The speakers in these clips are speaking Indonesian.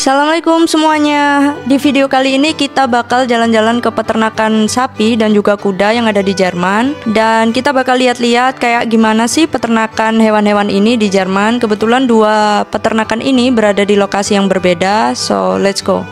Assalamualaikum semuanya. Di video kali ini kita bakal jalan-jalan ke peternakan sapi dan juga kuda yang ada di Jerman. Dan kita bakal lihat-lihat kayak gimana sih peternakan hewan-hewan ini di Jerman. Kebetulan dua peternakan ini berada di lokasi yang berbeda. So let's go.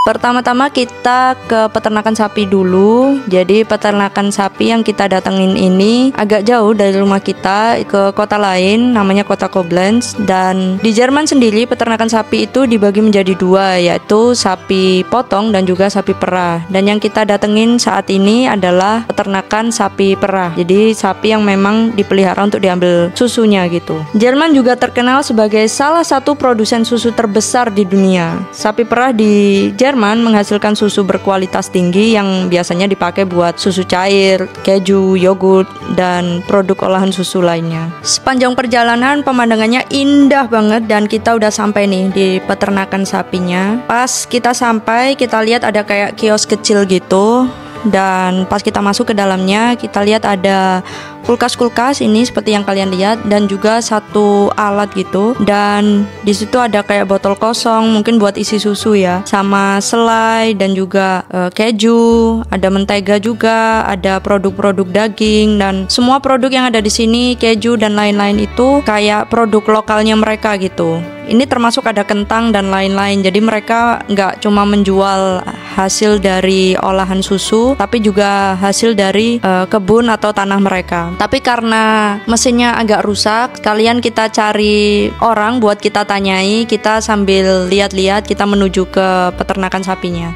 Pertama-tama kita ke peternakan sapi dulu. Jadi peternakan sapi yang kita datengin ini agak jauh dari rumah kita, ke kota lain, namanya kota Koblenz. Dan di Jerman sendiri peternakan sapi itu dibagi menjadi dua, yaitu sapi potong dan juga sapi perah. Dan yang kita datengin saat ini adalah peternakan sapi perah. Jadi sapi yang memang dipelihara untuk diambil susunya gitu. Jerman juga terkenal sebagai salah satu produsen susu terbesar di dunia. Sapi perah di Jerman menghasilkan susu berkualitas tinggi yang biasanya dipakai buat susu cair, keju, yogurt, dan produk olahan susu lainnya. Sepanjang perjalanan pemandangannya indah banget dan kita udah sampai nih di peternakan sapinya. Pas kita sampai, kita lihat ada kayak kios kecil gitu. Dan pas kita masuk ke dalamnya, kita lihat ada kulkas-kulkas ini seperti yang kalian lihat, dan juga satu alat gitu. Dan di situ ada kayak botol kosong, mungkin buat isi susu ya, sama selai dan juga keju, ada mentega juga, ada produk-produk daging, dan semua produk yang ada di sini, keju dan lain-lain itu kayak produk lokalnya mereka gitu. Ini termasuk ada kentang dan lain-lain. Jadi mereka nggak cuma menjual hasil dari olahan susu, tapi juga hasil dari kebun atau tanah mereka. Tapi karena mesinnya agak rusak, kalian kita cari orang buat kita tanyai. Kita sambil lihat-lihat, kita menuju ke peternakan sapinya.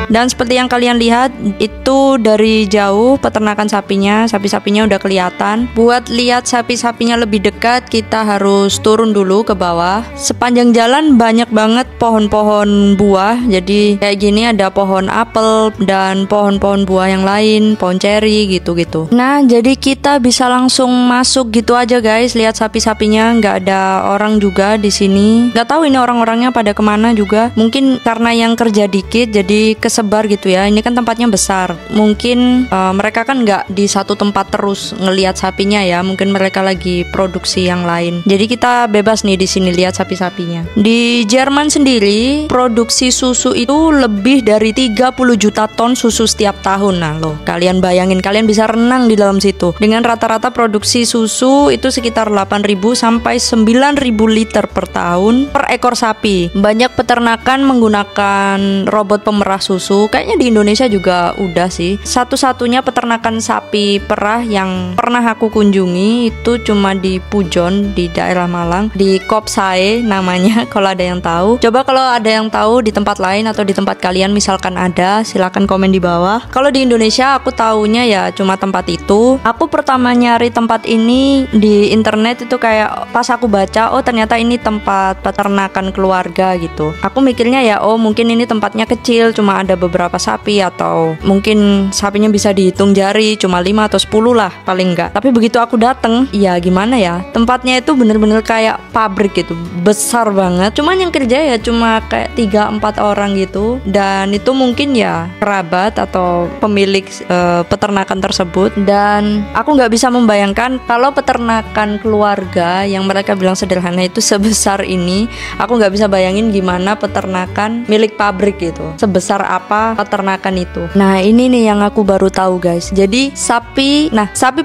Dan seperti yang kalian lihat, itu dari jauh peternakan sapinya, sapi-sapinya udah kelihatan. Buat lihat sapi-sapinya lebih dekat, kita harus turun dulu ke bawah. Sepanjang jalan banyak banget pohon-pohon buah. Jadi kayak gini ada pohon apel dan pohon-pohon buah yang lain, pohon ceri gitu-gitu. Nah, jadi kita bisa langsung masuk gitu aja guys. Lihat sapi-sapinya, nggak ada orang juga di sini. Nggak tahu ini orang-orangnya pada kemana juga. Mungkin karena yang kerja dikit, jadi sebar gitu ya. Ini kan tempatnya besar. Mungkin mereka kan nggak di satu tempat terus ngelihat sapinya ya. Mungkin mereka lagi produksi yang lain. Jadi kita bebas nih di sini lihat sapi-sapinya. Di Jerman sendiri produksi susu itu lebih dari 30 juta ton susu setiap tahun. Nah loh, kalian bayangin, kalian bisa renang di dalam situ. Dengan rata-rata produksi susu itu sekitar 8.000 sampai 9.000 liter per tahun per ekor sapi. Banyak peternakan menggunakan robot pemerah susu. Kayaknya di Indonesia juga udah sih. Satu-satunya peternakan sapi perah yang pernah aku kunjungi itu cuma di Pujon di daerah Malang, di Kopsae namanya kalau ada yang tahu. Coba kalau ada yang tahu di tempat lain atau di tempat kalian misalkan ada, silakan komen di bawah. Kalau di Indonesia aku taunya ya cuma tempat itu. Aku pertama nyari tempat ini di internet itu kayak pas aku baca, oh ternyata ini tempat peternakan keluarga gitu. Aku mikirnya ya oh mungkin ini tempatnya kecil, cuma ada beberapa sapi atau mungkin sapinya bisa dihitung jari, cuma 5 atau 10 lah paling enggak. Tapi begitu aku dateng, ya gimana ya, tempatnya itu bener-bener kayak pabrik gitu, besar banget. Cuman yang kerja ya cuma kayak 3-4 orang gitu. Dan itu mungkin ya kerabat atau pemilik peternakan tersebut. Dan aku nggak bisa membayangkan kalau peternakan keluarga yang mereka bilang sederhana itu sebesar ini. Aku nggak bisa bayangin gimana peternakan milik pabrik gitu, sebesar apa peternakan itu. Nah ini nih yang aku baru tahu guys. Jadi sapi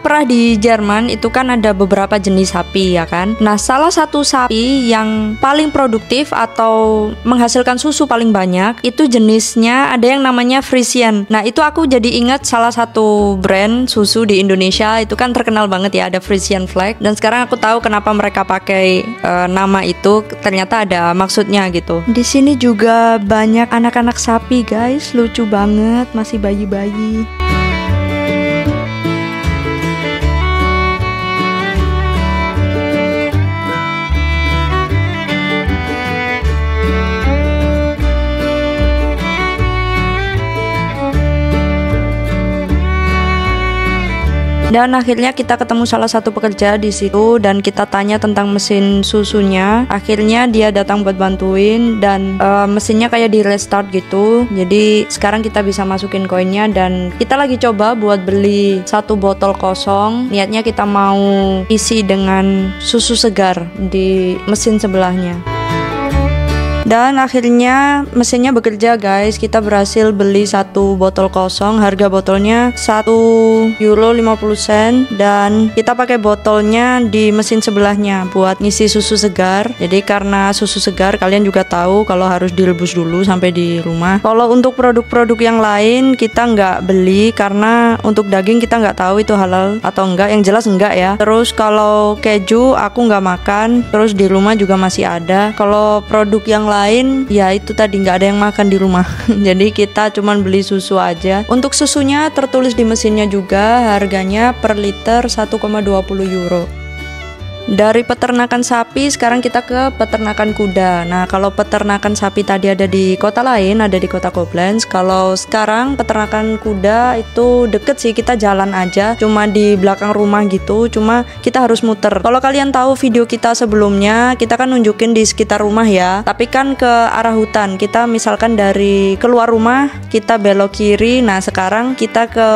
perah di Jerman itu kan ada beberapa jenis sapi ya kan. Nah salah satu sapi yang paling produktif atau menghasilkan susu paling banyak itu jenisnya ada yang namanya Friesian. Nah itu aku jadi ingat salah satu brand susu di Indonesia itu kan terkenal banget ya, ada Friesian Flag. Dan sekarang aku tahu kenapa mereka pakai nama itu, ternyata ada maksudnya gitu. Di sini juga banyak anak-anak sapi guys, lucu banget, masih bayi-bayi. Dan akhirnya kita ketemu salah satu pekerja di situ dan kita tanya tentang mesin susunya. Akhirnya dia datang buat bantuin dan mesinnya kayak di restart gitu. Jadi sekarang kita bisa masukin koinnya dan kita lagi coba buat beli satu botol kosong. Niatnya kita mau isi dengan susu segar di mesin sebelahnya. Dan akhirnya mesinnya bekerja guys. Kita berhasil beli satu botol kosong. Harga botolnya €1.50 dan kita pakai botolnya di mesin sebelahnya buat ngisi susu segar. Jadi karena susu segar kalian juga tahu kalau harus direbus dulu sampai di rumah. Kalau untuk produk-produk yang lain kita nggak beli karena untuk daging kita nggak tahu itu halal atau enggak. Yang jelas enggak ya. Terus kalau keju aku nggak makan. Terus di rumah juga masih ada. Kalau produk yang lain ya itu tadi nggak ada yang makan di rumah. Jadi kita cuman beli susu aja. Untuk susunya tertulis di mesinnya juga harganya per liter €1,20. Dari peternakan sapi sekarang kita ke peternakan kuda. Nah kalau peternakan sapi tadi ada di kota lain, ada di kota Koblenz. Kalau sekarang peternakan kuda itu deket sih, kita jalan aja, cuma di belakang rumah gitu. Cuma kita harus muter. Kalau kalian tahu video kita sebelumnya, kita kan nunjukin di sekitar rumah ya, tapi kan ke arah hutan. Kita misalkan dari keluar rumah kita belok kiri. Nah sekarang kita ke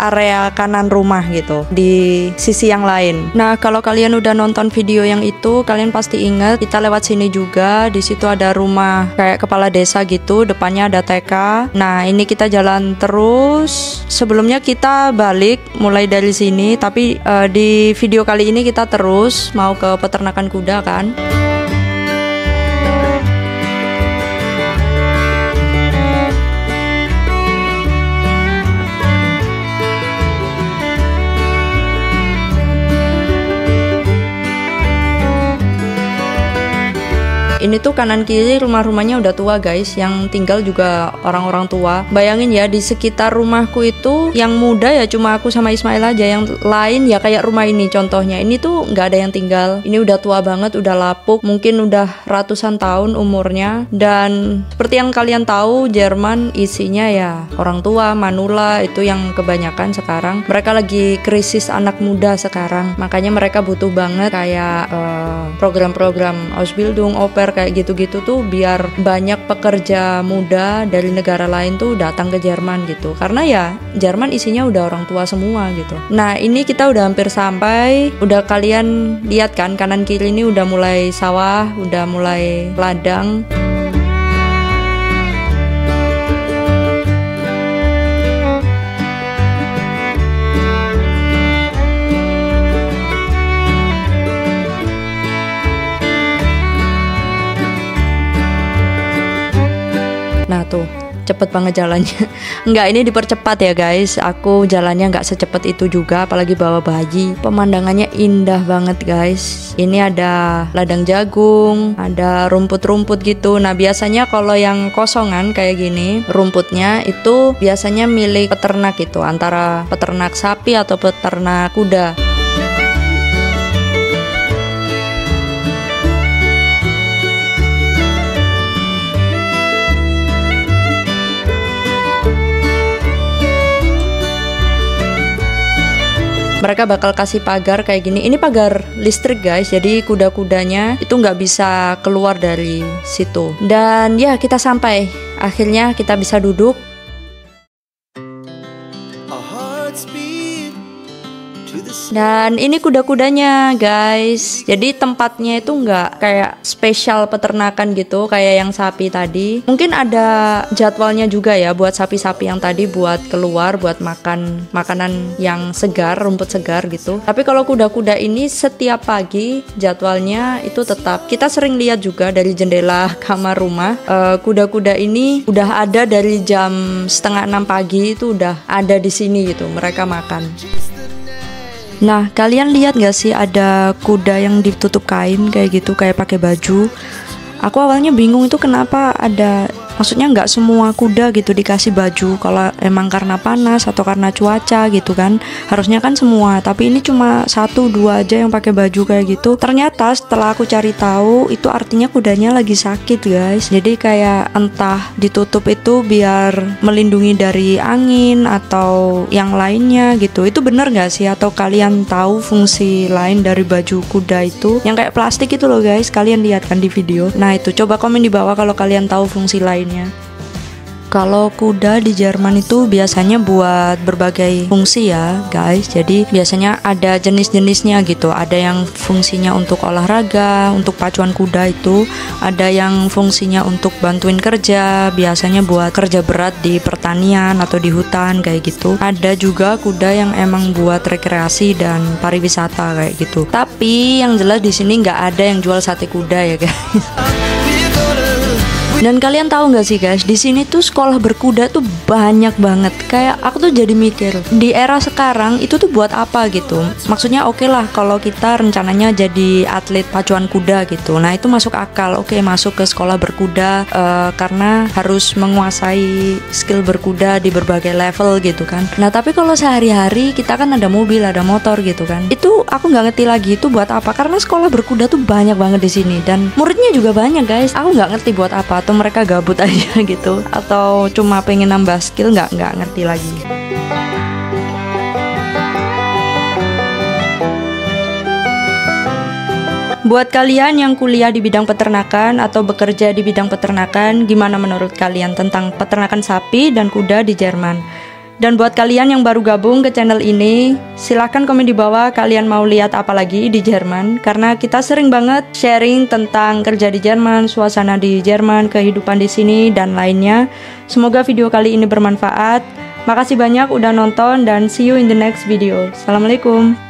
area kanan rumah gitu, di sisi yang lain. Nah kalau kalian udah nonton video yang itu, kalian pasti ingat kita lewat sini juga. Di situ ada rumah kayak kepala desa gitu, depannya ada TK. Nah ini kita jalan terus. Sebelumnya kita balik mulai dari sini, tapi di video kali ini kita terus mau ke peternakan kuda kan. Ini tuh kanan kiri rumah-rumahnya udah tua guys, yang tinggal juga orang-orang tua. Bayangin ya, di sekitar rumahku itu yang muda ya cuma aku sama Ismail aja, yang lain ya kayak rumah ini contohnya. Ini tuh nggak ada yang tinggal. Ini udah tua banget, udah lapuk, mungkin udah ratusan tahun umurnya. Dan seperti yang kalian tahu, Jerman isinya ya orang tua, manula itu yang kebanyakan sekarang. Mereka lagi krisis anak muda sekarang, makanya mereka butuh banget kayak program-program Ausbildung, au pair kayak gitu-gitu tuh, biar banyak pekerja muda dari negara lain tuh datang ke Jerman gitu. Karena ya Jerman isinya udah orang tua semua gitu. Nah ini kita udah hampir sampai. Udah kalian lihat kan kanan kiri ini udah mulai sawah, udah mulai ladang. Nah tuh cepet banget jalannya. Enggak, ini dipercepat ya guys. Aku jalannya nggak secepat itu juga, apalagi bawa bayi. Pemandangannya indah banget guys. Ini ada ladang jagung, ada rumput-rumput gitu. Nah biasanya kalau yang kosongan kayak gini, rumputnya itu biasanya milik peternak gitu, antara peternak sapi atau peternak kuda. Mereka bakal kasih pagar kayak gini. Ini pagar listrik guys, jadi kuda-kudanya itu nggak bisa keluar dari situ. Dan ya kita sampai, akhirnya kita bisa duduk. Dan ini kuda-kudanya guys. Jadi tempatnya itu nggak kayak spesial peternakan gitu kayak yang sapi tadi. Mungkin ada jadwalnya juga ya buat sapi-sapi yang tadi, buat keluar, buat makan makanan yang segar, rumput segar gitu. Tapi kalau kuda-kuda ini setiap pagi jadwalnya itu tetap. Kita sering lihat juga dari jendela kamar rumah, kuda-kuda ini udah ada dari jam 5:30 pagi itu udah ada di sini gitu, mereka makan. Nah kalian lihat gak sih ada kuda yang ditutup kain kayak gitu, kayak pakai baju. Aku awalnya bingung itu kenapa ada Maksudnya nggak semua kuda gitu dikasih baju kalau emang karena panas atau karena cuaca gitu kan. Harusnya kan semua, tapi ini cuma 1-2 aja yang pakai baju kayak gitu. Ternyata setelah aku cari tahu itu artinya kudanya lagi sakit guys. Jadi kayak entah ditutup itu biar melindungi dari angin atau yang lainnya gitu. Itu bener nggak sih? Atau kalian tahu fungsi lain dari baju kuda itu yang kayak plastik itu loh guys, kalian lihat kan di video. Nah itu coba komen di bawah kalau kalian tahu fungsi lainnya. Kalau kuda di Jerman itu biasanya buat berbagai fungsi ya guys. Jadi biasanya ada jenis-jenisnya gitu. Ada yang fungsinya untuk olahraga, untuk pacuan kuda itu. Ada yang fungsinya untuk bantuin kerja, biasanya buat kerja berat di pertanian atau di hutan kayak gitu. Ada juga kuda yang emang buat rekreasi dan pariwisata kayak gitu. Tapi yang jelas di sini nggak ada yang jual sate kuda ya guys. Dan kalian tahu nggak sih guys, di sini tuh sekolah berkuda tuh banyak banget. Kayak aku tuh jadi mikir, di era sekarang itu tuh buat apa gitu. Maksudnya oke lah kalau kita rencananya jadi atlet pacuan kuda gitu. Nah itu masuk akal, oke masuk ke sekolah berkuda karena harus menguasai skill berkuda di berbagai level gitu kan. Nah tapi kalau sehari-hari kita kan ada mobil, ada motor gitu kan. Itu aku nggak ngerti lagi itu buat apa. Karena sekolah berkuda tuh banyak banget di sini dan muridnya juga banyak guys. Aku nggak ngerti buat apa. Atau mereka gabut aja gitu, atau cuma pengen nambah skill, nggak ngerti lagi. Buat kalian yang kuliah di bidang peternakan atau bekerja di bidang peternakan, gimana menurut kalian tentang peternakan sapi dan kuda di Jerman? Dan buat kalian yang baru gabung ke channel ini, silahkan komen di bawah kalian mau lihat apa lagi di Jerman. Karena kita sering banget sharing tentang kerja di Jerman, suasana di Jerman, kehidupan di sini, dan lainnya. Semoga video kali ini bermanfaat. Makasih banyak udah nonton dan see you in the next video. Assalamualaikum.